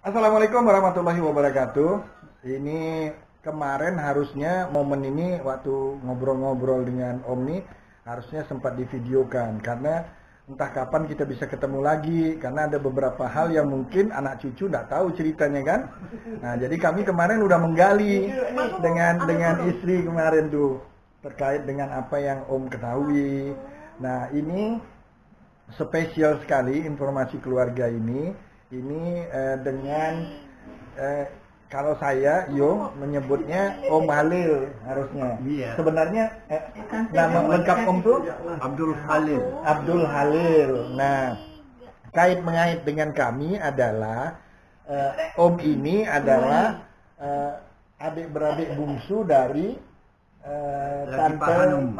Assalamualaikum warahmatullahi wabarakatuh. Ini kemarin harusnya momen ini waktu ngobrol-ngobrol dengan Om nih harusnya sempat divideokan karena entah kapan kita bisa ketemu lagi karena ada beberapa hal yang mungkin anak cucu nggak tahu ceritanya kan. Nah jadi kami kemarin udah menggali dengan istri kemarin tuh terkait dengan apa yang Om ketahui. Nah ini spesial sekali informasi keluarga ini dengan kalau saya menyebutnya Om Halil harusnya. Iya. Sebenarnya nama lengkap Om tuh Abdul Halil. Abdul Halil. Nah, mengait dengan kami adalah Om ini adalah adik-beradik bungsu dari Tante Hanum.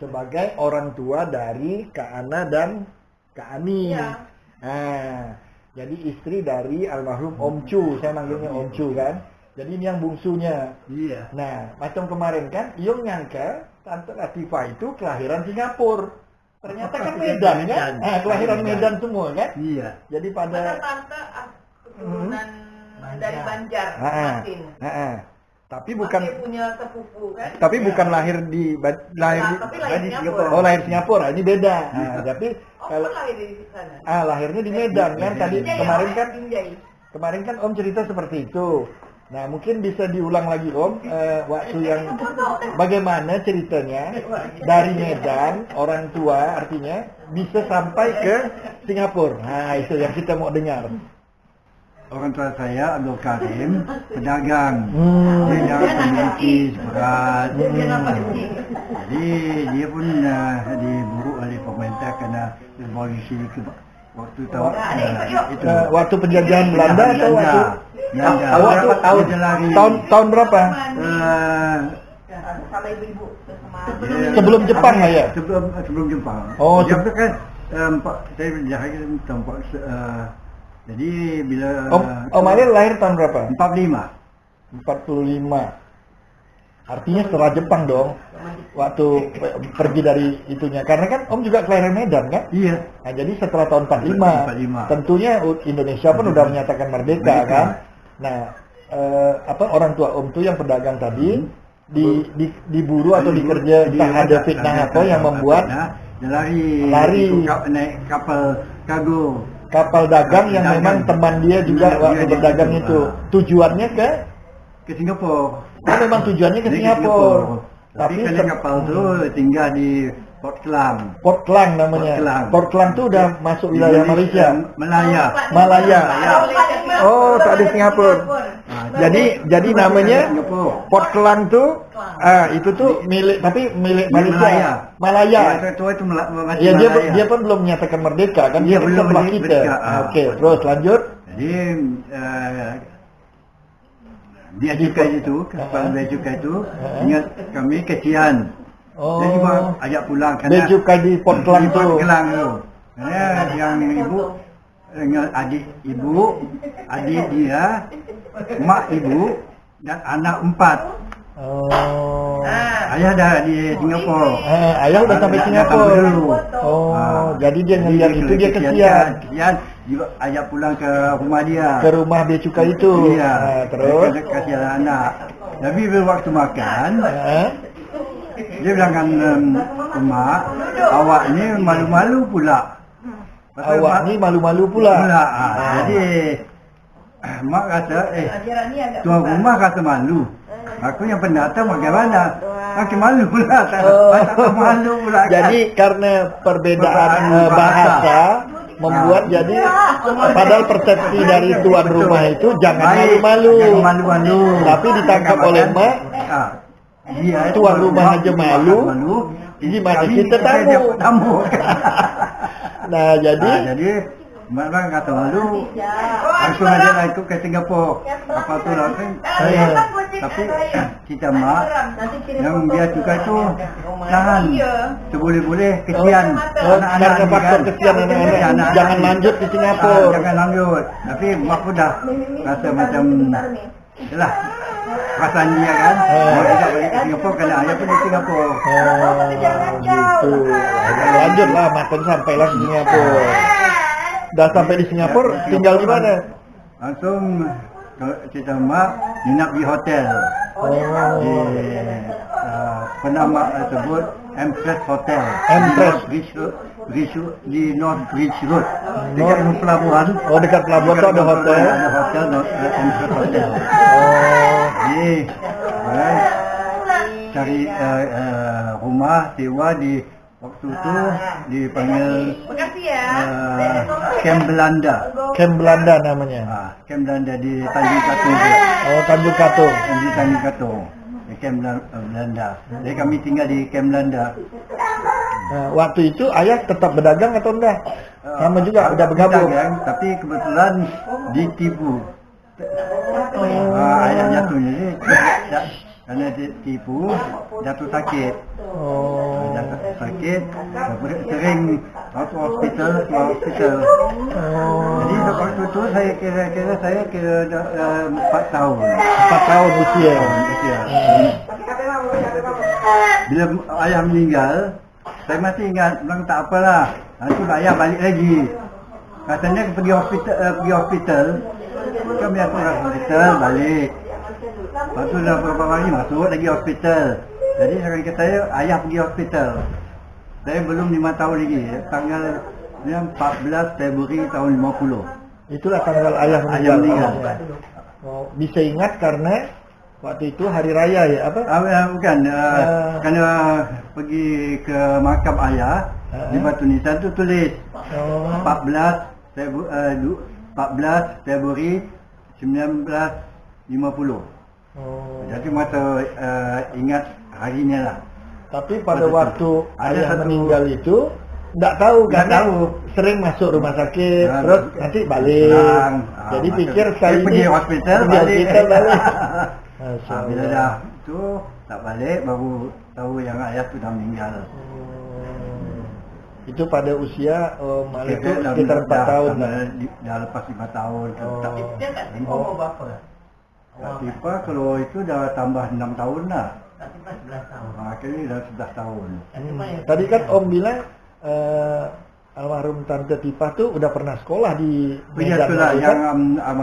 Sebagai orang tua dari Kak Ana dan Kak Ani. Ya. Nah, jadi istri dari almarhum Om Chu, saya manggilnya Om Chu kan. Jadi ini yang bungsunya. Iya. Nah, macam kemarin kan, Iyong nyangka Tante Latifah itu kelahiran Singapura. Ternyata kan Medan kan? Kelahiran Medan semua kan? Iya. Jadi Karena pada tante keturunan dari Banjar, Masin. tapi bukan Masin punya sepupu kan? tapi bukan lahir di Tapi lahir di Singapura. Oh, lahir Singapura. Ini beda. Nah, tapi Oh, kalau lahir di sana. lahirnya di Medan kan tadi Binjai, kemarin ya? kan Binjai. kemarin kan Om cerita seperti itu. Nah mungkin bisa diulang lagi Om waktu yang bagaimana ceritanya dari Medan orang tua artinya bisa sampai ke Singapura. Nah itu yang kita mau dengar. Orang tua saya Abdul Karim, pedagang. Hmm. Dia jarang melukis berat. Dia nampak ini. Jadi dia pun diburu oleh pemerintah karena revolusi waktu tahun itu. Waktu penjajahan Belanda atau waktu Belanda. waktu Dia lari. tahun berapa? Sama ibu-ibu. Sebelum Jepang lah ya? Sebelum Jepang. Oh, Jepang kan saya berjalan tempat jadi bila Om Halil lahir tahun berapa? 45. 45. Artinya setelah Jepang dong. Waktu pergi dari itunya. Karena kan Om juga kelahiran Medan kan? Iya. Nah, jadi setelah tahun 45, tentunya Indonesia pun udah menyatakan merdeka kan. Nah, orang tua Om tuh yang pedagang tadi diburu atau dikerja entah ada fitnah apa yang membuat dia lari naik kapal kargo. Kapal dagang yang memang teman dia juga waktu berdagang itu. Tujuannya ke Singapura. Oh, memang tujuannya ke Singapura. Tapi kan kapal itu tinggal di Port Klang. Port Klang namanya. Port Klang tuh udah masuk wilayah Malaysia. Malaya. Oh, tak ada Singapura. Jadi namanya Port Klang tuh itu tuh milik Malaysia. Malaya. Ya dia pun belum menyatakan merdeka kan dia setelah kita. Oke, terus lanjut. Jadi dia cukai itu, kapal bea cukai itu, ingat kami kecian. Jadi cuma ajak pulang Bea cukai di Port Klang tu. Karena yang ibu dengan adik dia, mak ibu dan anak 4. Oh. Ayah dah di Singapura. Ayah udah sampai Singapura. Oh, jadi dia ngeliat itu dia kesian. Juga ajak pulang ke rumah dia. Ke rumah bea cukai itu. Iya. Terus kasihan anak. Tapi waktu makan, dia bilang kan emak, awak ni malu-malu pula. Awak ni malu-malu pula. Jadi mak kata, tuan rumah kata malu. Aku yang pendatang bagaimana? Aku malu pula. Malu pula. Jadi karena perbedaan bahasa membuat jadi padahal persepsi dari tuan rumah itu jangan malu-malu. Tapi ditangkap oleh mak. Tuan rumah aja malu. Gimana kita tamu? Nah jadi Mak kata malu, langsung aja lah ikut ke Singapura. Apa tu langsung tapi kita mak yang biar juga tu tahan, seboleh-boleh kesian karena faktor kesian anak-anak jangan lanjut di Singapura. Jangan lanjut. Tapi mak pun dah rasa macam itulah perasaan dia kan. Mau ajak balik ke Singapura kerana ayah pun di Singapura. Gitu. Lanjutlah makan sampailah di Singapura. Dah sampai di Singapura, tinggal di mana? langsung kalau kita mak nginap di hotel. Di penama tersebut Empress Hotel. Empress. Di North Bridge Road. Dekat pelabuhan. Oh, dekat pelabuhan tu ada hotel. Ada hotel Empress Hotel. Jadi cari rumah sewa di waktu itu dipanggil Makasih ya. Camp Belanda. Camp Belanda namanya. Camp Belanda di Tanjung Katong. Oh, Tanjung Katong. Di Tanjung Katong. Di Camp Belanda. Jadi kami tinggal di Camp Belanda. Nah, waktu itu ayah tetap berdagang atau enggak? Sama juga udah bergabung. Berdagang, tapi kebetulan ditipu. Ayah jatuh jadi karena ditipu jatuh sakit. Jatuh sakit, sering ke hospital. Jadi waktu itu saya kira 4 tahun. 4 tahun usia. Bila ayah meninggal, saya masih ingat, bilang tak apalah. Nanti ayah balik lagi. Katanya pergi hospital. Kami aku ke hospital balik. Lepas tu dah beberapa hari masuk lagi hospital. Jadi saya kata saya, ayah pergi hospital. Saya belum 5 tahun lagi. Tanggal 14 Februari tahun 50. Itulah tanggal ayah meninggal. Oh, bisa ingat karena waktu itu hari raya ya apa? Bukan. Kerana pergi ke makam ayah di Batu Nisan tu tulis 14 Februari 1950. Jadi masa ingat harinya lah. Tapi pada waktu ayah meninggal itu tak tahu kan? Sering masuk rumah sakit, terus nanti balik. Jadi pikir sekali pergi hospital balik. Bila dah tu tak balik baru tahu yang ayah sudah meninggal. Itu pada usia itu sekitar 4 tahun. Dah lepas 5 tahun. Dia tak tipu umur berapa? Tak tipu kalau itu dah tambah 6 tahun lah. Tak tipu 11 tahun. Akhirnya dah 11 tahun. Tadi kan Om bilang almarhum Tante Tipah tu udah pernah sekolah di Medan. Sekolah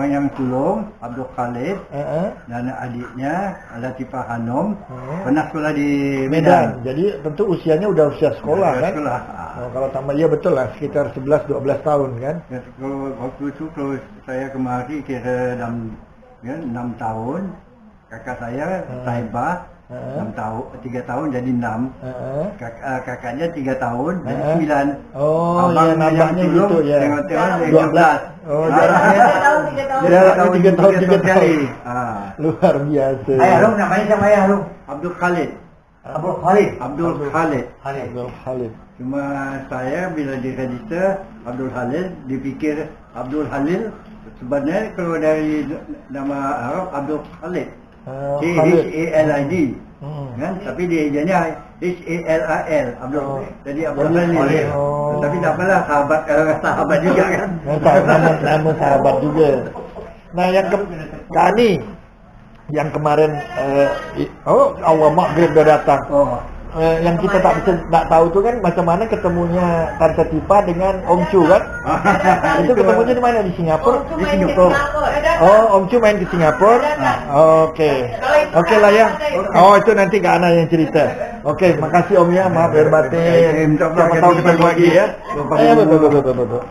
yang sulung Abdul Khalid dan adiknya Latifah Hanum pernah sekolah di Medan. Jadi tentu usianya udah usia sekolah kan? Sekolah. Kalau tambah ya betul lah sekitar 11-12 tahun kan? Waktu itu kalau saya kemari kira 6 tahun. Kakak saya Saibah 6 tahun, 3 tahun jadi 6. Kakaknya 3 tahun jadi 9. Abang nambahnya gitu ya. Tengok 12. Jaraknya 3 tahun 3 tahun. Luar biasa. Ayah lu namanya sama ayah lu? Abdul Khalid. Cuma saya bila diregister Abdul Khalid dipikir Abdul Halil. Sebenarnya kalau dari nama Arab Abdul Khalid. H-A-L-I-D kan? Tapi dia ejanya H-A-L-I-L Abdul. Jadi Abdul Khalid. Tapi tak apalah, sahabat juga kan? Nama sahabat juga. Nah yang Kani yang kemarin Allah maghrib dah datang. Yang kita tak tahu tu kan macam mana ketemunya Tante Tipah dengan Om Chu kan? Itu ketemunya di mana? Di Singapura? Di Singapura. Om Chu main ke Singapura. Okey lah ya. Itu nanti Kak Ana yang cerita. Okey, makasih Om ya. Maaf lahir batin. Siapa tahu kita lagi ya. Betul.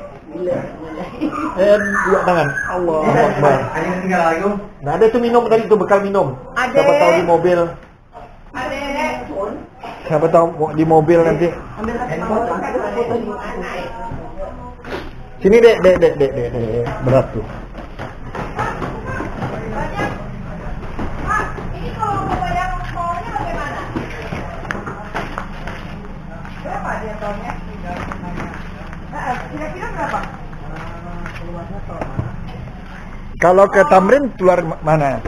Dua tangan. Allah Akbar. Nah, ada tu minum tadi tu bekal minum. Siapa tahu di mobil. Siapa tahu di mobil nanti. Sini dek. Berat tuh. Ini kalau mau bayar tolnya bagaimana? Berapa dia tolnya? Kira-kira berapa? Kalau ke Tamrin keluar mana?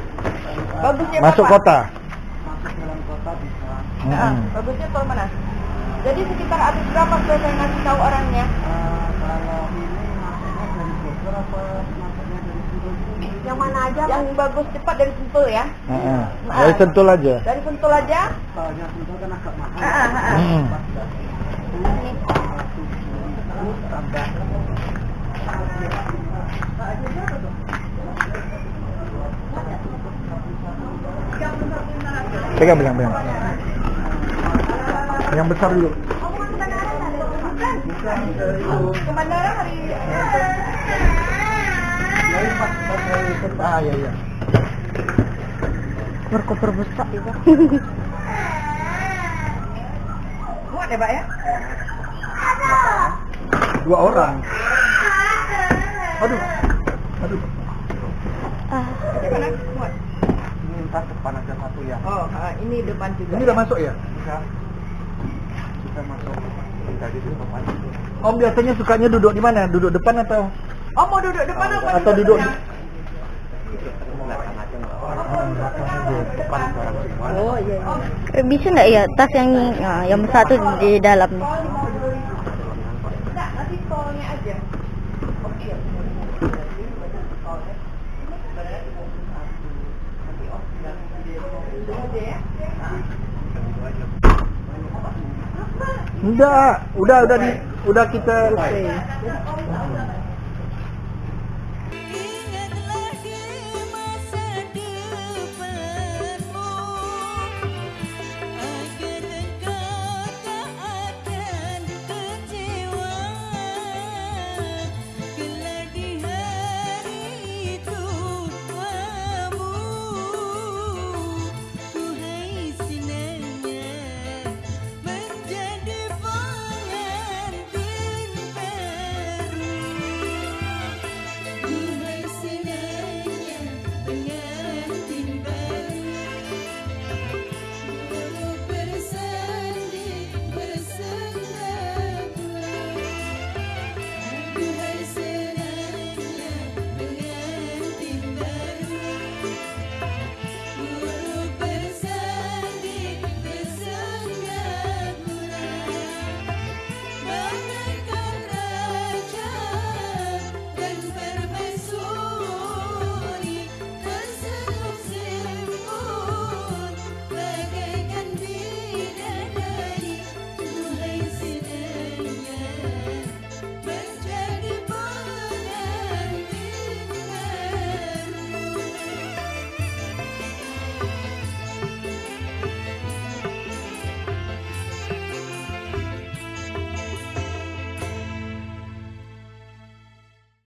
Bagusnya masuk berapa? kota. Bagusnya tol mana? Jadi sekitar habis berapa supaya saya ngasih tahu orangnya? Kalau ini masuknya dari Bogor apa masuknya dari Sentul? Yang mana aja? Yang bagus cepat dari Sentul ya? Dari Sentul aja. Dari Sentul aja? Soalnya Sentul kan agak mahal. Pegang. Yang besar dulu. Kemandaran hari Iya. berkoper besar juga. Muat ya, Pak ya? 2 orang. Aduh. Gimana? Muat. Ini ntar depan ada satu ya. Oh, ini depan juga. Ini udah masuk ya? Kita masuk tadi di depan. Om biasanya sukanya duduk di mana? Duduk depan atau Mau duduk depan apa? atau duduk di Depan barang semua. Oh iya. Bisa nggak ya tas yang satu di dalam? Enggak, nanti tolnya aja. Oke. Enggak, udah kita Oke.